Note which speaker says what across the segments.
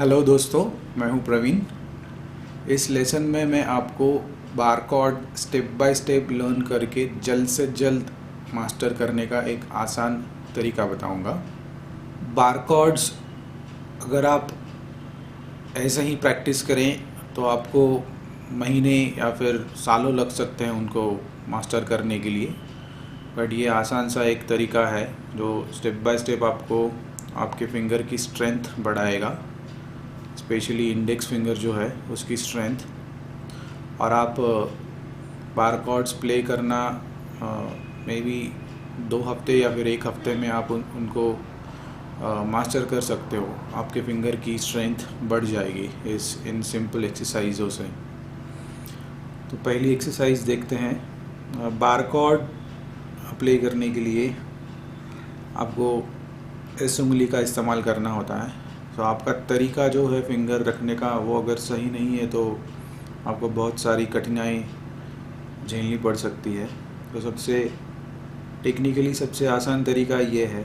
Speaker 1: Hello दोस्तों, मैं हूं प्रवीण। इस लेसन में मैं आपको bar chord step by step learn करके जल्द से जल्द मास्टर करने का एक आसान तरीका बताऊंगा। बार कॉर्ड्स अगर आप ऐसे ही प्रैक्टिस करें तो आपको महीने या फिर सालों लग सकते हैं उनको मास्टर करने के लिए, बट ये आसान सा एक तरीका है जो स्टेप बाय स्टेप आपको आपके फिंगर की स्ट्रेंथ बढ़ाएगा, स्पेशली इंडेक्स फिंगर जो है उसकी स्ट्रेंथ। और आप बार कॉर्ड्स प्ले करना मे बी 2 हफ्ते या फिर 1 हफ्ते में आप उनको मास्टर कर सकते हो। आपके फिंगर की स्ट्रेंथ बढ़ जाएगी इन सिंपल एक्सरसाइजों से। तो पहली एक्सरसाइज देखते हैं। बार कॉर्ड प्ले करने के लिए आपको इस उंगली का इस्तेमाल करना होता है। तो आपका तरीका जो है फिंगर रखने का वो अगर सही नहीं है तो आपको बहुत सारी कठिनाई झेलनी पड़ सकती है। तो टेक्निकली सबसे आसान तरीका ये है,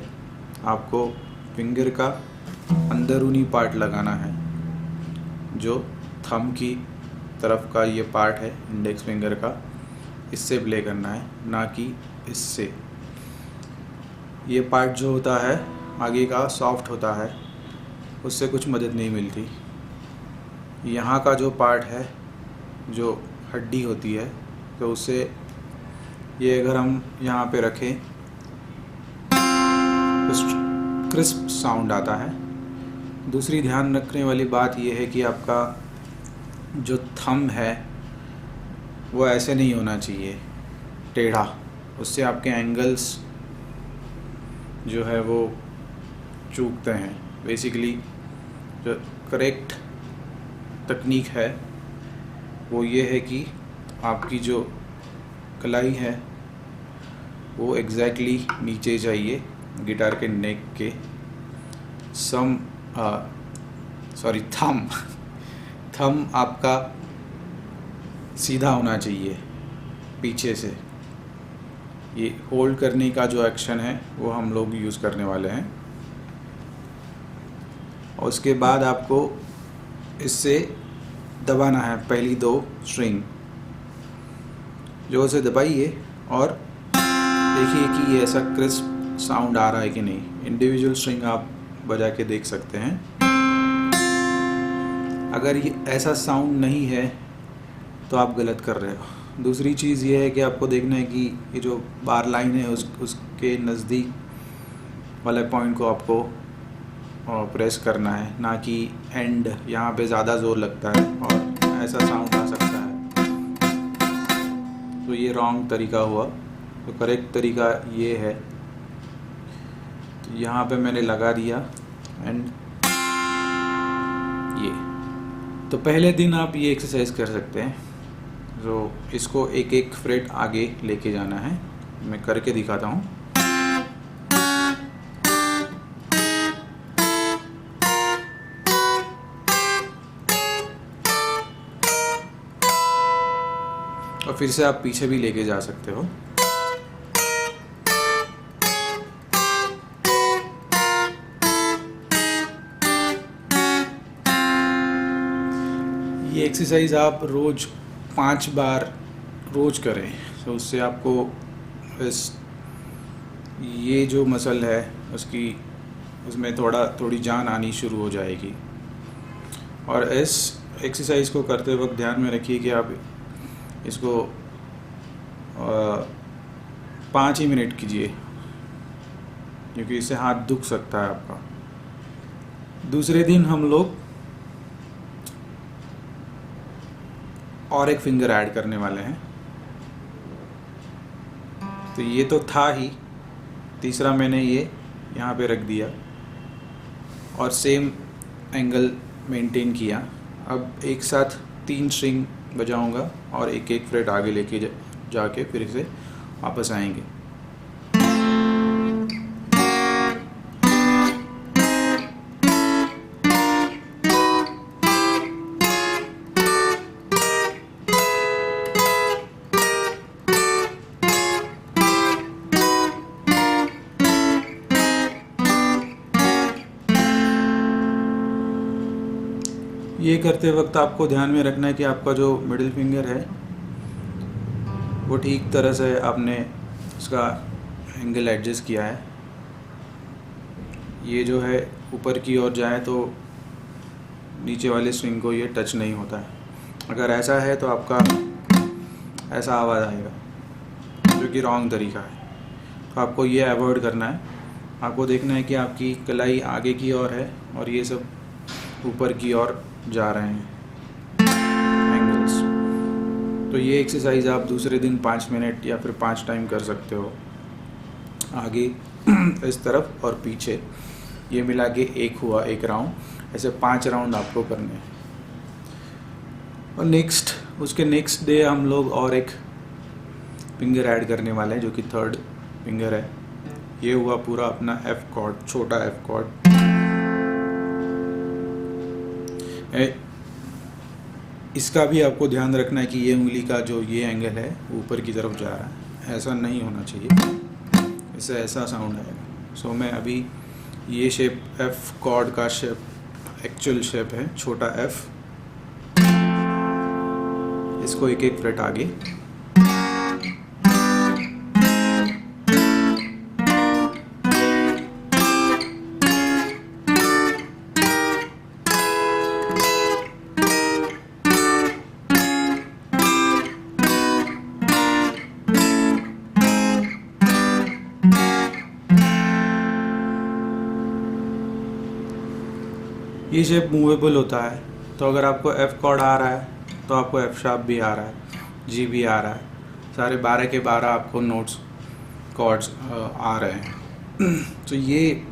Speaker 1: आपको फिंगर का अंदरूनी पार्ट लगाना है, जो थंब की तरफ का ये पार्ट है इंडेक्स फिंगर का, इससे प्ले करना है, ना कि इससे। ये पार्ट जो होता है आगे का सॉफ्ट होता है, उससे कुछ मदद नहीं मिलती। यहाँ का जो पार्ट है, जो हड्डी होती है, तो उससे ये अगर हम यहाँ पे रखें तो क्रिस्प साउंड आता है। दूसरी ध्यान रखने वाली बात ये है कि आपका जो थंब है वो ऐसे नहीं होना चाहिए, टेढ़ा। उससे आपके एंगल्स जो है वो चूकते हैं। बेसिकली जो करेक्ट तकनीक है वो ये है कि आपकी जो कलाई है वो एग्जैक्टली नीचे चाहिए गिटार के नेक के। थंब आपका सीधा होना चाहिए पीछे से। ये होल्ड करने का जो एक्शन है वो हम लोग यूज़ करने वाले हैं। और उसके बाद आपको इससे दबाना है पहली 2 स्ट्रिंग, जो से दबाइए और देखिए कि ये ऐसा क्रिस्प साउंड आ रहा है कि नहीं। इंडिविजुअल स्ट्रिंग आप बजा के देख सकते हैं। अगर ये ऐसा साउंड नहीं है तो आप गलत कर रहे हो। दूसरी चीज़ ये है कि आपको देखना है कि ये जो बार लाइन है उसके नज़दीक वाले पॉइंट को आपको प्रेस करना है, ना कि एंड। यहाँ पे ज़्यादा ज़ोर लगता है और ऐसा साउंड आ सकता है, तो ये रॉन्ग तरीका हुआ। तो करेक्ट तरीका ये है। तो यहाँ पे मैंने लगा दिया एंड ये। तो पहले दिन आप ये एक्सरसाइज कर सकते हैं। तो इसको एक एक फ्रेट आगे लेके जाना है। मैं करके दिखाता हूँ। और फिर से आप पीछे भी लेके जा सकते हो। ये एक्सरसाइज आप रोज़ 5 बार रोज़ करें, तो उससे आपको ये जो मसल है उसमें थोड़ी जान आनी शुरू हो जाएगी। और इस एक्सरसाइज को करते वक्त ध्यान में रखिए कि आप इसको 5 ही मिनट कीजिए, क्योंकि इससे हाथ दुख सकता है आपका। दूसरे दिन हम लोग और एक फिंगर ऐड करने वाले हैं। तो ये तो था ही, तीसरा मैंने ये यहाँ पे रख दिया और सेम एंगल मेंटेन किया। अब एक साथ 3 स्ट्रिंग बजाऊंगा और एक एक फ्रेट आगे लेके जाके फिर से वापस आएंगे। ये करते वक्त आपको ध्यान में रखना है कि आपका जो मिडिल फिंगर है वो ठीक तरह से आपने उसका एंगल एडजस्ट किया है। ये जो है ऊपर की ओर जाए तो नीचे वाले स्ट्रिंग को ये टच नहीं होता है। अगर ऐसा है तो आपका ऐसा आवाज़ आएगा जो कि रॉन्ग तरीका है। तो आपको ये अवॉइड करना है। आपको देखना है कि आपकी कलाई आगे की ओर है और ये सब ऊपर की ओर जा रहे हैं एंगल्स। तो ये एक्सरसाइज आप दूसरे दिन 5 मिनट या फिर 5 टाइम कर सकते हो, आगे इस तरफ और पीछे। ये मिला के एक हुआ 1 राउंड। ऐसे 5 राउंड आपको करने हैं। और उसके नेक्स्ट डे हम लोग और एक फिंगर ऐड करने वाले हैं जो कि 3rd फिंगर है। ये हुआ पूरा अपना F कॉर्ड, छोटा F कॉर्ड। इसका भी आपको ध्यान रखना है कि ये उंगली का जो ये एंगल है ऊपर की तरफ जा रहा है, ऐसा नहीं होना चाहिए। इससे ऐसा साउंड आएगा। सो मैं अभी ये शेप F कॉर्ड का शेप एक्चुअल शेप है, छोटा F। इसको एक एक फ्रेट आगे, ये शेप मूवेबल होता है। तो अगर आपको F कॉर्ड आ रहा है तो आपको F शार्प भी आ रहा है, G भी आ रहा है, सारे 12 के 12 आपको नोट्स कॉर्ड्स आ रहे हैं। तो ये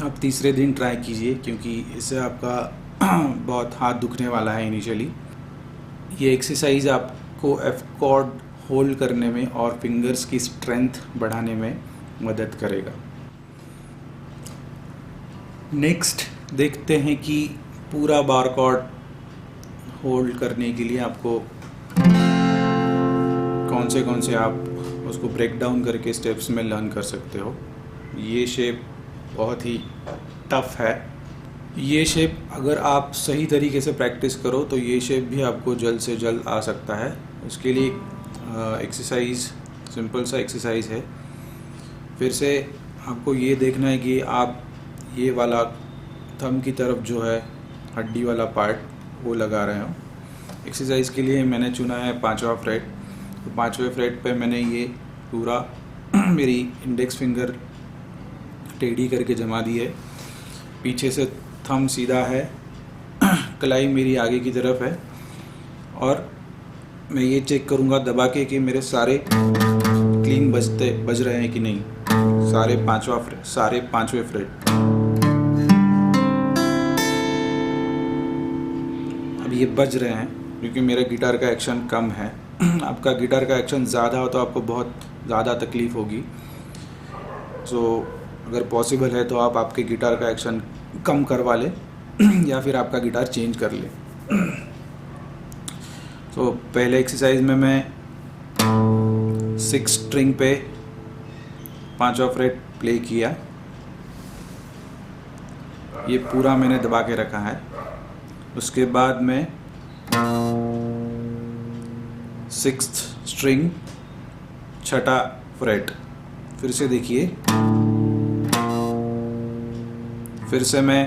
Speaker 1: आप तीसरे दिन ट्राई कीजिए, क्योंकि इससे आपका बहुत हाथ दुखने वाला है इनिशियली। ये एक्सरसाइज आपको F कॉर्ड होल्ड करने में और फिंगर्स की स्ट्रेंथ बढ़ाने में मदद करेगा। नेक्स्ट देखते हैं कि पूरा बार कॉर्ड होल्ड करने के लिए आपको कौन से आप उसको ब्रेक डाउन करके स्टेप्स में लर्न कर सकते हो। ये शेप बहुत ही टफ है। ये शेप अगर आप सही तरीके से प्रैक्टिस करो तो ये शेप भी आपको जल्द से जल्द आ सकता है। उसके लिए एक्सरसाइज, सिंपल सा एक्सरसाइज है। फिर से आपको ये देखना है कि आप ये वाला थंब की तरफ जो है हड्डी वाला पार्ट वो लगा रहे हो। एक्सरसाइज के लिए मैंने चुना है 5वां फ्रेट। तो 5वें फ्रेट पे मैंने ये पूरा मेरी इंडेक्स फिंगर टेढ़ी करके जमा दी है। पीछे से थंब सीधा है, कलाई मेरी आगे की तरफ है और मैं ये चेक करूँगा दबा के कि मेरे सारे क्लीन बज रहे हैं कि नहीं। सारे 5वें फ्रेट। अब ये बज रहे हैं क्योंकि मेरा गिटार का एक्शन कम है। आपका गिटार का एक्शन ज़्यादा हो तो आपको बहुत ज़्यादा तकलीफ़ होगी। सो अगर पॉसिबल है तो आप आपके गिटार का एक्शन कम करवा लें या फिर आपका गिटार चेंज कर लें। तो पहले एक्सरसाइज में मैं 6 स्ट्रिंग पे 5वां फ्रेट प्ले किया। ये पूरा मैंने दबा के रखा है। उसके बाद में 6th स्ट्रिंग 6ठा फ्रेट, फिर से देखिए, फिर से मैं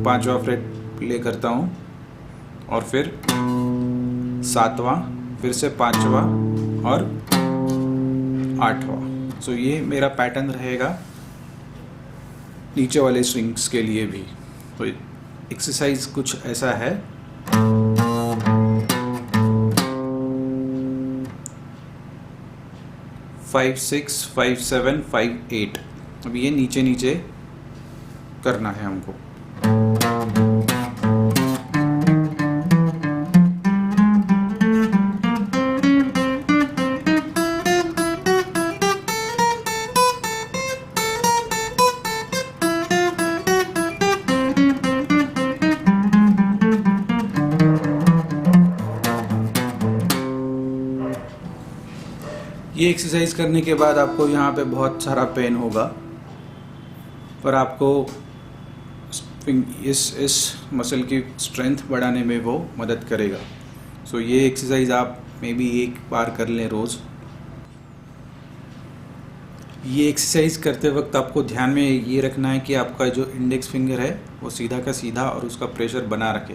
Speaker 1: 5वां फ्रेट प्ले करता हूँ और फिर 7वां, फिर से 5वां और 8वां। सो ये मेरा पैटर्न रहेगा नीचे वाले स्ट्रिंग्स के लिए भी। तो एक्सरसाइज कुछ ऐसा है। फाइव 6, 5, 7, 5, 8। अब ये नीचे नीचे करना है हमको। ये एक्सरसाइज करने के बाद आपको यहाँ पे बहुत सारा पेन होगा, पर आपको इस मसल की स्ट्रेंथ बढ़ाने में वो मदद करेगा। सो ये एक्सरसाइज आप मे बी एक बार कर लें रोज़। ये एक्सरसाइज करते वक्त आपको ध्यान में ये रखना है कि आपका जो इंडेक्स फिंगर है वो सीधा का सीधा और उसका प्रेशर बना रखे।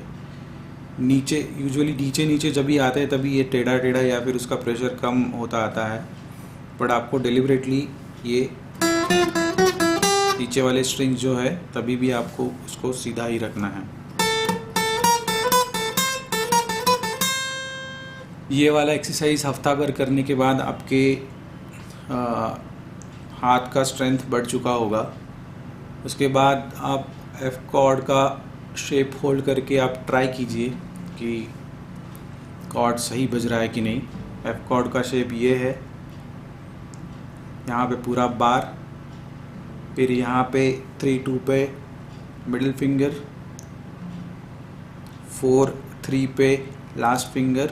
Speaker 1: नीचे यूजुअली नीचे जब भी आता है तभी ये टेढ़ा टेढ़ा या फिर उसका प्रेशर कम होता आता है, बट आपको डेलिबरेटली ये नीचे वाले स्ट्रिंग जो है तभी भी आपको उसको सीधा ही रखना है। ये वाला एक्सरसाइज हफ्ता भर करने के बाद आपके हाथ का स्ट्रेंथ बढ़ चुका होगा। उसके बाद आप एफ कॉर्ड का शेप होल्ड करके आप ट्राई कीजिए कि कॉर्ड सही बज रहा है कि नहीं। एफ कॉर्ड का शेप ये है, यहाँ पे पूरा बार, फिर यहाँ पे 3-2 पे मिडिल फिंगर, 4-3 पे लास्ट फिंगर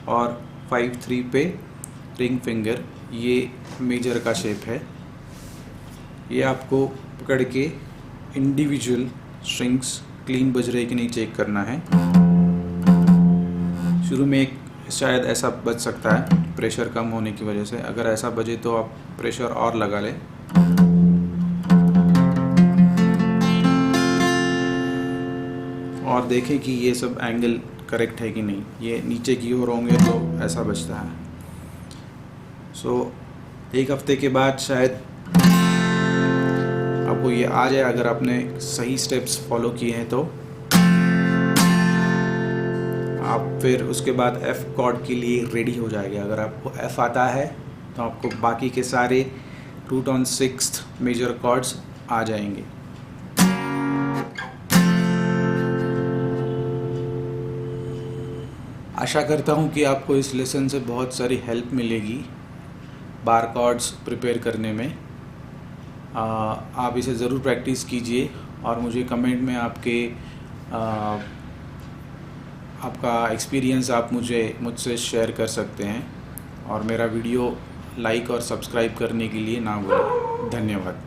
Speaker 1: और 5-3 पे रिंग फिंगर। ये मेजर का शेप है। ये आपको पकड़ के इंडिविजुअल स्ट्रिंग्स क्लीन बज रहे कि नहीं चेक करना है। शुरू में एक शायद ऐसा बज सकता है प्रेशर कम होने की वजह से। अगर ऐसा बजे तो आप प्रेशर और लगा लें। और देखें कि ये सब एंगल करेक्ट है कि नहीं। ये नीचे की ओर होंगे तो ऐसा बचता है। सो एक हफ्ते के बाद शायद आपको ये आ जाए, अगर आपने सही स्टेप्स फॉलो किए हैं तो। आप फिर उसके बाद एफ कॉर्ड के लिए रेडी हो जाएगा। अगर आपको एफ आता है तो आपको बाकी के सारे root on sixth major chords आ जाएंगे। आशा करता हूँ कि आपको इस लेसन से बहुत सारी हेल्प मिलेगी बार कॉर्ड्स प्रिपेयर करने में। आप इसे ज़रूर प्रैक्टिस कीजिए और मुझे कमेंट में आपका एक्सपीरियंस आप मुझसे शेयर कर सकते हैं। और मेरा वीडियो लाइक और सब्सक्राइब करने के लिए ना भूलें। धन्यवाद।